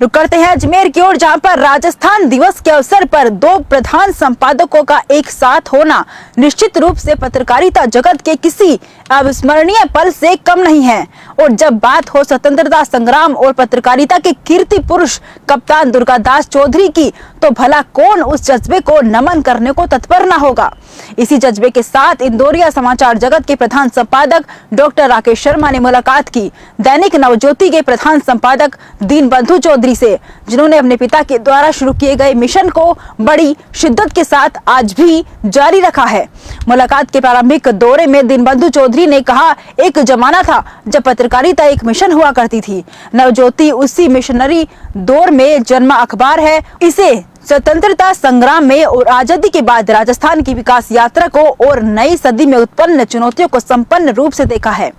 रुक करते हैं अजमेर की ओर, जहां पर राजस्थान दिवस के अवसर पर दो प्रधान संपादकों का एक साथ होना निश्चित रूप से पत्रकारिता जगत के किसी अविस्मरणीय पल से कम नहीं है। और जब बात हो स्वतंत्रता संग्राम और पत्रकारिता के कीर्ति पुरुष कप्तान दुर्गादास चौधरी की, तो भला कौन उस जज्बे को नमन करने को तत्पर न होगा। इसी जज्बे के साथ इंदौरिया समाचार जगत के प्रधान संपादक डॉक्टर राकेश शर्मा ने मुलाकात की दैनिक नवज्योति के प्रधान संपादक दीनबंधु चौधरी से, जिन्होंने अपने पिता के द्वारा शुरू किए गए मिशन को बड़ी शिद्दत के साथ आज भी जारी रखा है। मुलाकात के प्रारंभिक दौरे में दीनबंधु चौधरी ने कहा, एक जमाना था जब पत्रकारिता एक मिशन हुआ करती थी। नवज्योति उसी मिशनरी दौर में जन्मा अखबार है। इसे स्वतंत्रता संग्राम में और आजादी के बाद राजस्थान की विकास यात्रा को और नई सदी में उत्पन्न चुनौतियों को संपन्न रूप से देखा है।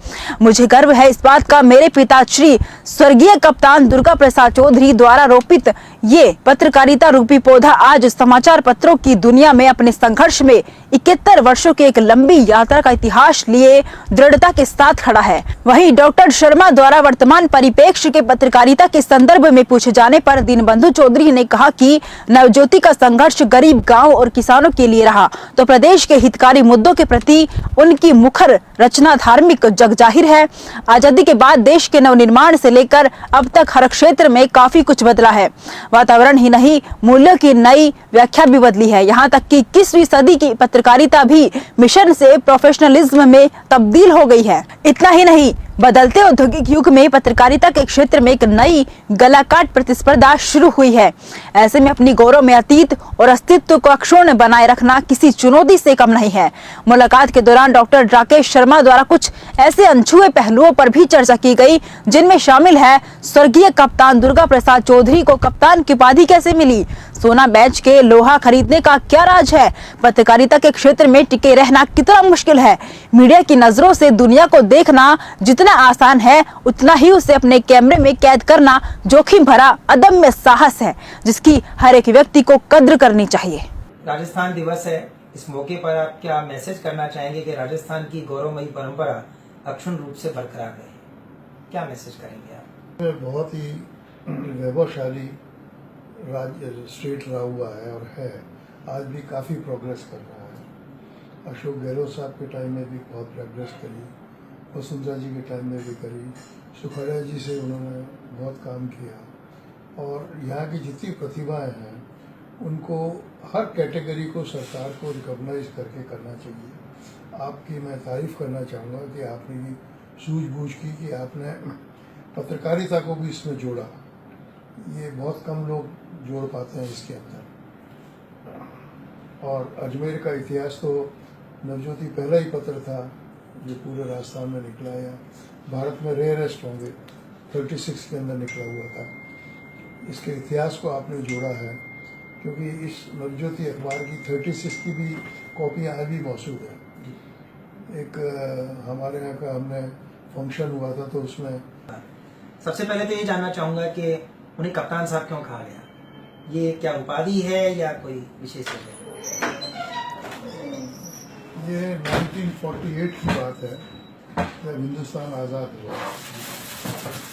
मुझे गर्व है इस बात का, मेरे पिता श्री स्वर्गीय कप्तान दुर्गा प्रसाद चौधरी द्वारा रोपित ये पत्रकारिता रूपी पौधा आज समाचार पत्रों की दुनिया में अपने संघर्ष में 71 वर्षों की एक लंबी यात्रा का इतिहास लिए दृढ़ता के साथ खड़ा है। वहीं डॉक्टर शर्मा द्वारा वर्तमान परिप्रेक्ष्य के पत्रकारिता के संदर्भ में पूछे जाने पर दीनबंधु चौधरी ने कहा कि नवज्योति का संघर्ष गरीब गांव और किसानों के लिए रहा, तो प्रदेश के हितकारी मुद्दों के प्रति उनकी मुखर रचना धार्मिक जगजाहिर है। आजादी के बाद देश के नवनिर्माण से लेकर अब तक हर क्षेत्र में काफी कुछ बदला है। वातावरण ही नहीं, मूल्यों की नई व्याख्या भी बदली है। यहाँ तक कि 21वीं सदी की पत्रकारिता भी मिशन से प्रोफेशनलिज्म में तब्दील हो गई है। इतना ही नहीं, बदलते औद्योगिक युग में पत्रकारिता के क्षेत्र में एक नई गलाकाट प्रतिस्पर्धा शुरू हुई है। ऐसे में अपनी गौरव में अतीत और अस्तित्व को अक्षुण्ण बनाए रखना किसी चुनौती से कम नहीं है। मुलाकात के दौरान डॉक्टर राकेश शर्मा द्वारा कुछ ऐसे अनछुए पहलुओं पर भी चर्चा की गई, जिनमें शामिल है स्वर्गीय कप्तान दुर्गा प्रसाद चौधरी को कप्तान की उपाधि कैसे मिली, सोना बेच के लोहा खरीदने का क्या राज है, पत्रकारिता के क्षेत्र में टिके रहना कितना मुश्किल है, मीडिया की नजरों से दुनिया को देखना जितना आसान है, उतना ही उसे अपने कैमरे में कैद करना जोखिम भरा अदम्य साहस है, जिसकी हर एक व्यक्ति को कद्र करनी चाहिए। राजस्थान दिवस है, इस मौके पर आप क्या मैसेज करना चाहेंगे कि राजस्थान की गौरवमयी परंपरा अक्षुण्ण रूप से बरकरार रहे, क्या मैसेज करेंगे आप? बहुत ही वैभवशाली राज्य स्टेट रहा हुआ है और है, आज भी काफ़ी प्रोग्रेस कर रहा है। अशोक गहलोत साहब के टाइम में भी बहुत प्रोग्रेस करी, वसुंधरा जी के टाइम में भी करी, सुखड़िया जी से उन्होंने बहुत काम किया। और यहाँ की जितनी प्रतिभाएं हैं उनको हर कैटेगरी को सरकार को रिकॉग्नाइज करके करना चाहिए। आपकी मैं तारीफ़ करना चाहूँगा कि आपने सूझबूझ की कि आपने पत्रकारिता को भी इसमें जोड़ा। ये बहुत कम लोग जोड़ पाते हैं इसके अंदर। और अजमेर का इतिहास तो नवज्योति पहला ही पत्र था जो पूरे राजस्थान में निकला, या भारत में रेयरेस्ट होंगे 36 के अंदर निकला हुआ था। इसके इतिहास को आपने जोड़ा है, क्योंकि इस नवज्योति अखबार की 36 की भी कॉपियाँ अभी मौजूद है। एक हमारे यहाँ का हमने फंक्शन हुआ था तो उसमें सबसे पहले तो ये जानना चाहूंगा कि उन्हें कप्तान साहब क्यों कहा गया, ये क्या उपाधि है या कोई विशेष है? ये 1948 की बात है, जब हिंदुस्तान आज़ाद हुआ।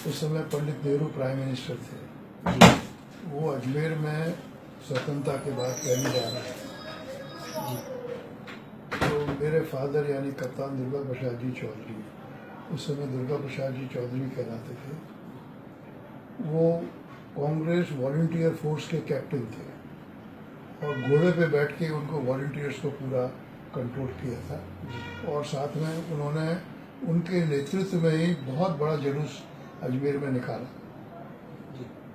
उस समय पंडित नेहरू प्राइम मिनिस्टर थे। वो अजमेर में स्वतंत्रता के बाद पहली बार आए। तो मेरे फादर यानी कप्तान दुर्गा प्रसाद जी चौधरी, उस समय दुर्गा प्रसाद जी चौधरी कहलाते थे, वो कांग्रेस वॉलंटियर फोर्स के कैप्टन थे और घोड़े पे बैठ के उनको वॉलंटियर्स को पूरा कंट्रोल किया था। और साथ में उन्होंने उनके नेतृत्व में ही बहुत बड़ा जुलूस अजमेर में निकाला।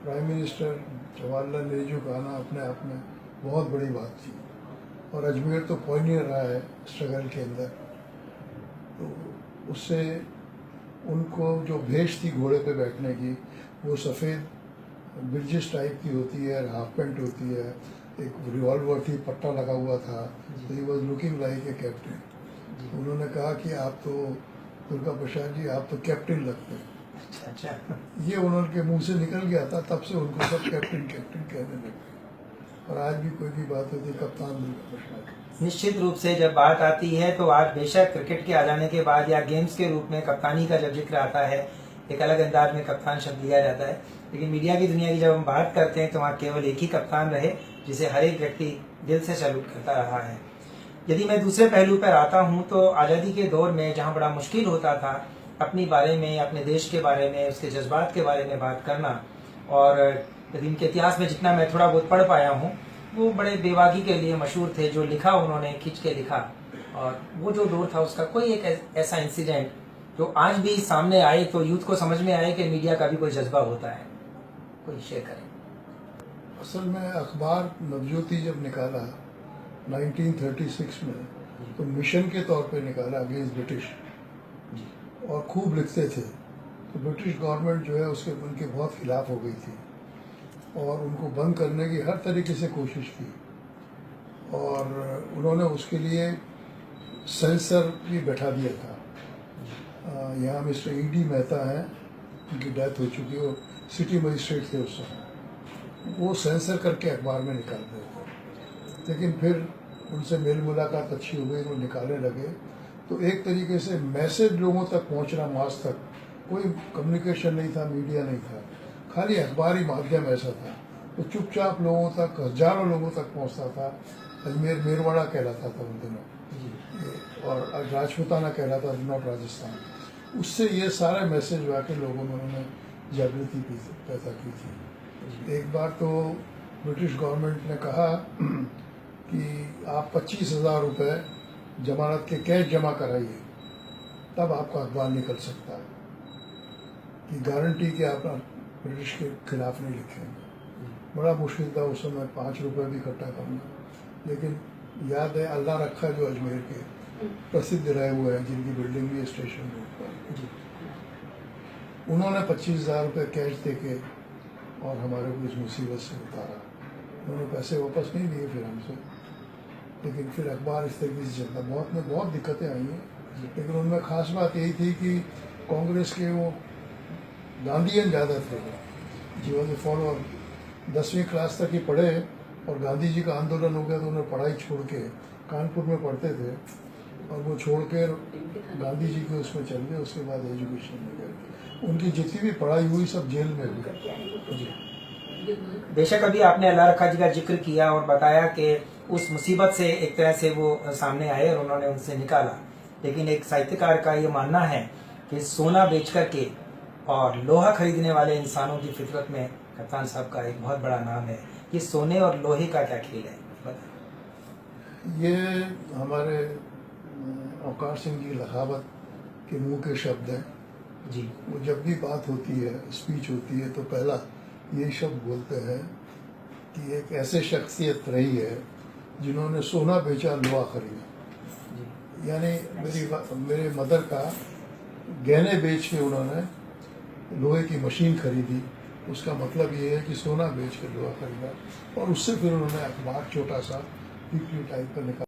प्राइम मिनिस्टर जवाहरलाल नेहरू का आना अपने आप में बहुत बड़ी बात थी, और अजमेर तो पॉइनियर रहा है स्ट्रगल के अंदर। तो उससे उनको जो भेष थी घोड़े पे बैठने की, वो सफ़ेद ब्रिजेस टाइप की होती है, हाफ पैंट होती है, एक रिवॉल्वर थी, पट्टा लगा हुआ था, तो he was looking like a captain. उन्होंने कहा कि आप तो दुर्गा प्रसाद जी, आप तो कैप्टन लगते हैं। अच्छा, ये उनके मुंह से निकल गया था, तब से उनको सब कैप्टन कैप्टन कहने लगे। और आज भी कोई भी बात होती है कप्तान दुर्गा प्रसाद। निश्चित रूप से जब बात आती है तो आज बेशक क्रिकेट के आ जाने के बाद या गेम्स के रूप में कप्तानी का जब जिक्र आता है, एक अलग अंदाज में कप्तान शब्द लिया जाता है, लेकिन मीडिया की दुनिया की जब हम बात करते हैं तो वहाँ केवल एक ही कप्तान रहे जिसे हर एक व्यक्ति दिल से सैल्यूट करता रहा है। यदि मैं दूसरे पहलू पर आता हूँ तो आज़ादी के दौर में जहाँ बड़ा मुश्किल होता था अपने बारे में, अपने देश के बारे में, उसके जज्बात के बारे में बात करना, और यदि इनके इतिहास में जितना मैं थोड़ा बहुत पढ़ पाया हूँ वो बड़े बेबाकी के लिए मशहूर थे। जो लिखा उन्होंने खींच के लिखा, और वो जो दौर था उसका कोई एक ऐसा इंसिडेंट जो आज भी सामने आए तो यूथ को समझ में आए कि मीडिया का भी कोई जज्बा होता है, कोई शेयर करें। असल में अखबार नवज्योति जब निकाला 1936 में, तो मिशन के तौर पे निकाला अगेंस्ट ब्रिटिश, और खूब लिखते थे। तो ब्रिटिश गवर्नमेंट जो है उसके उनके बहुत खिलाफ हो गई थी और उनको बंद करने की हर तरीके से कोशिश की, और उन्होंने उसके लिए सेंसर भी बैठा दिया था। यहाँ मिस्टर ईडी मेहता हैं, उनकी डेथ हो चुकी है, सिटी मजिस्ट्रेट थे उस समय। वो सेंसर करके अखबार में निकालते थे, लेकिन फिर उनसे मेल मुलाकात अच्छी हो गई, वो निकालने लगे। तो एक तरीके से मैसेज लोगों तक पहुंचना, मास तक कोई कम्युनिकेशन नहीं था, मीडिया नहीं था, खाली अखबारी माध्यम ऐसा था। तो चुपचाप लोगों तक, हजारों लोगों तक पहुंचता था। अजमेर मेरवाड़ा कहलाता था उन दिनों, और राजपूताना कहलाता था, नॉर्थ राजस्थान। उससे ये सारे मैसेज वाकई लोगों में उन्होंने जागृति पैदा की थी। एक बार तो ब्रिटिश गवर्नमेंट ने कहा कि आप 25,000 रुपये जमानत के कैश जमा कराइए, तब आपका अखबार निकल सकता है, कि गारंटी कि आप ब्रिटिश के खिलाफ नहीं लिखेंगे। बड़ा मुश्किल था उस समय 5 रुपये भी इकट्ठा करना, लेकिन याद है अल्लाह रखा जो अजमेर के प्रसिद्ध रहे हुए हैं, जिनकी बिल्डिंग भी स्टेशन रोड पर, उन्होंने 25,000 रुपये कैश देके और हमारे को इस मुसीबत से उतारा। उन्होंने पैसे वापस नहीं लिए फिर हमसे, लेकिन फिर अखबार इस तरीके से चलता। बहुत दिक्कतें आई हैं, लेकिन उनमें खास बात यही थी कि कांग्रेस के वो गांधीयन ज़्यादा थे, जीवन के फॉलोअर। 10वीं क्लास तक ही पढ़े और गांधी जी का आंदोलन हो गया तो उन्हें पढ़ाई छोड़ के, कानपुर में पढ़ते थे, और वो छोड़ के गांधी जी के उसमें चल गए। उसके बाद एजुकेशन में गए, उनकी जितनी भी पढ़ाई हुई सब जेल में हुई। बेशक अभी आपने अल्लाह रखा जी का जिक्र किया और बताया कि उस मुसीबत से एक तरह से वो सामने आए और उन्होंने उनसे निकाला, लेकिन एक साहित्यकार का ये मानना है कि सोना बेच कर के और लोहा खरीदने वाले इंसानों की फितरत में कप्तान साहब का एक बहुत बड़ा नाम है। ये सोने और लोहे का क्या खेल है, बताइए। ये हमारे अवकाश सिंह जी लखावत के मुंह के शब्द हैं जी। वो जब भी बात होती है, स्पीच होती है, तो पहला यही शब्द बोलते हैं कि एक ऐसे शख्सियत रही है जिन्होंने सोना बेचा, लोहा खरीदा। यानी मेरे मदर का गहने बेच के उन्होंने लोहे की मशीन खरीदी। उसका मतलब ये है कि सोना बेच के लोहा खरीदा, और उससे फिर उन्होंने अखबार छोटा सा वीकली टाइप का निकाला।